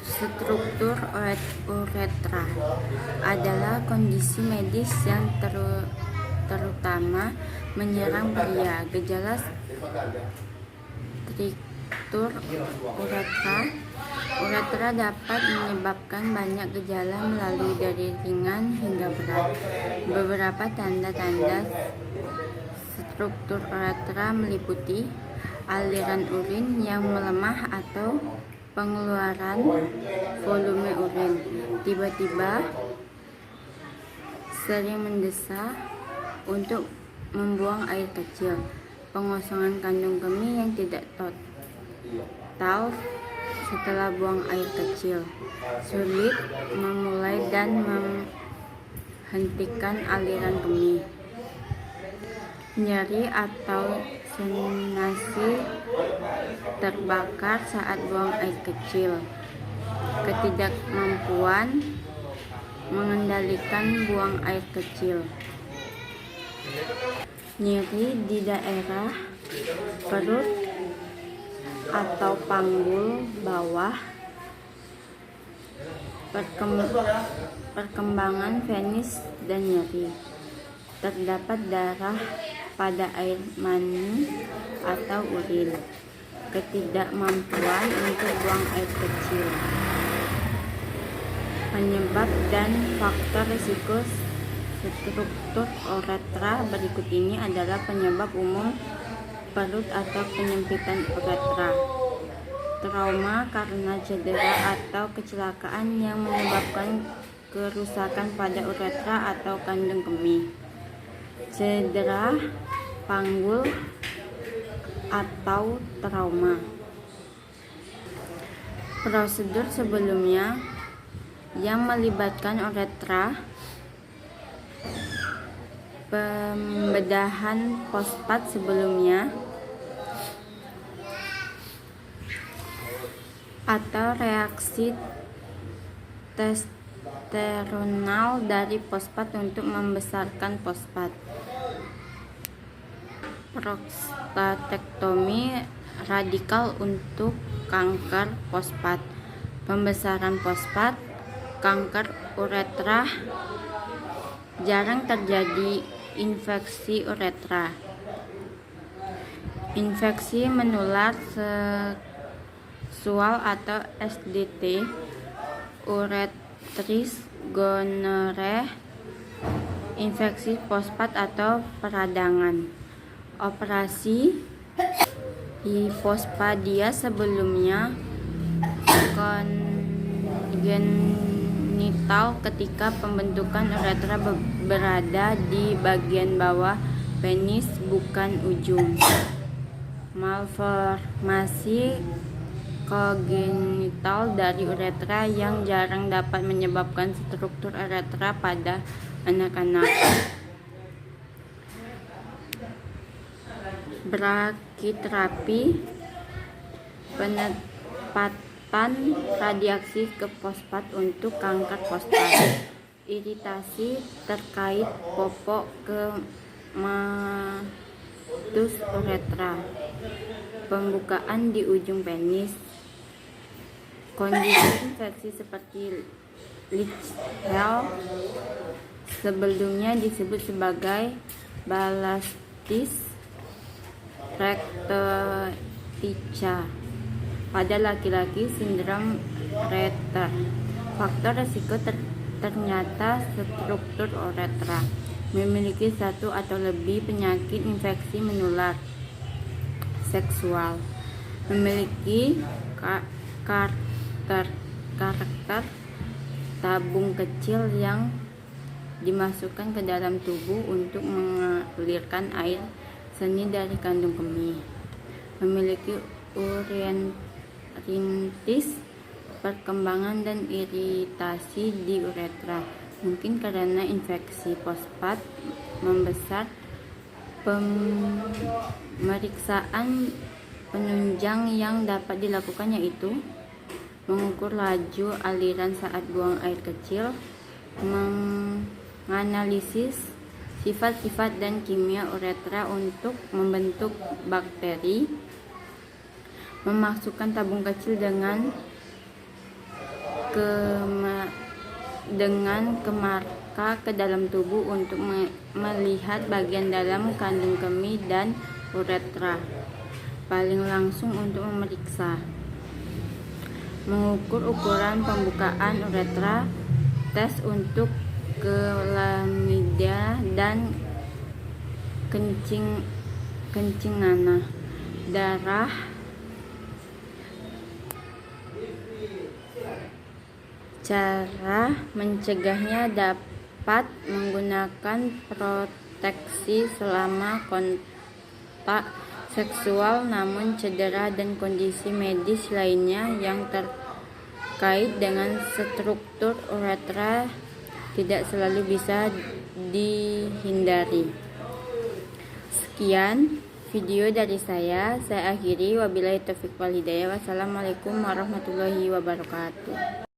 Struktur uretra adalah kondisi medis yang terutama menyerang pria. Gejala struktur uretra dapat menyebabkan banyak gejala melalui dari ringan hingga berat. Beberapa tanda-tanda struktur uretra meliputi aliran urin yang melemah atau pengeluaran volume urin tiba-tiba, sering mendesak untuk membuang air kecil, pengosongan kandung kemih yang tidak total setelah buang air kecil, sulit memulai dan menghentikan aliran kemih, nyeri atau sensasi terbakar saat buang air kecil, ketidakmampuan mengendalikan buang air kecil, nyeri di daerah perut atau panggul bawah, perkembangan penis dan nyeri, terdapat darah pada air mani atau urin, ketidakmampuan untuk buang air kecil. Penyebab dan faktor risiko struktur uretra berikut ini adalah penyebab umum perut atau penyempitan uretra, trauma karena cedera atau kecelakaan yang menyebabkan kerusakan pada uretra atau kandung kemih, cedera panggul atau trauma. Prosedur sebelumnya yang melibatkan uretra: pembedahan fosfat sebelumnya atau reaksi testosteronal dari fosfat untuk membesarkan fosfat, prostatektomi radikal untuk kanker fosfat, pembesaran fosfat, kanker uretra. Jarang terjadi infeksi uretra. Infeksi menular seksual atau STD, uretris, gonore, infeksi fosfat atau peradangan. Operasi hifospadia sebelumnya kongenital ketika pembentukan uretra berada di bagian bawah penis bukan ujung. Malformasi kongenital dari uretra yang jarang dapat menyebabkan struktur uretra pada anak-anak. Brachytherapy, penempatan radiasi ke fosfat untuk kanker prostat, iritasi terkait popok ke matus uretra, pembukaan di ujung penis, kondisi infeksi seperti Lichfield sebelumnya disebut sebagai balastis rectitia pada laki-laki, sindrom Retter. Faktor risiko ternyata struktur uretra memiliki satu atau lebih penyakit infeksi menular seksual, memiliki karakter tabung kecil yang dimasukkan ke dalam tubuh untuk mengalirkan air seni dari kandung kemih, memiliki uritis, perkembangan dan iritasi di uretra, mungkin karena infeksi fosfat membesar. Pemeriksaan penunjang yang dapat dilakukan yaitu mengukur laju aliran saat buang air kecil, menganalisis sifat-sifat dan kimia uretra untuk membentuk bakteri, memasukkan tabung kecil dengan dengan kemarka ke dalam tubuh untuk melihat bagian dalam kandung kemih dan uretra. Paling langsung untuk memeriksa. Mengukur ukuran pembukaan uretra, tes untuk chlamydia dan kencingana, darah. Cara mencegahnya dapat menggunakan proteksi selama kontak seksual, namun cedera dan kondisi medis lainnya yang terkait dengan struktur uretra tidak selalu bisa dihindari. Sekian video dari saya akhiri. Wabillahi taufiq wal hidayah. Wassalamualaikum warahmatullahi wabarakatuh.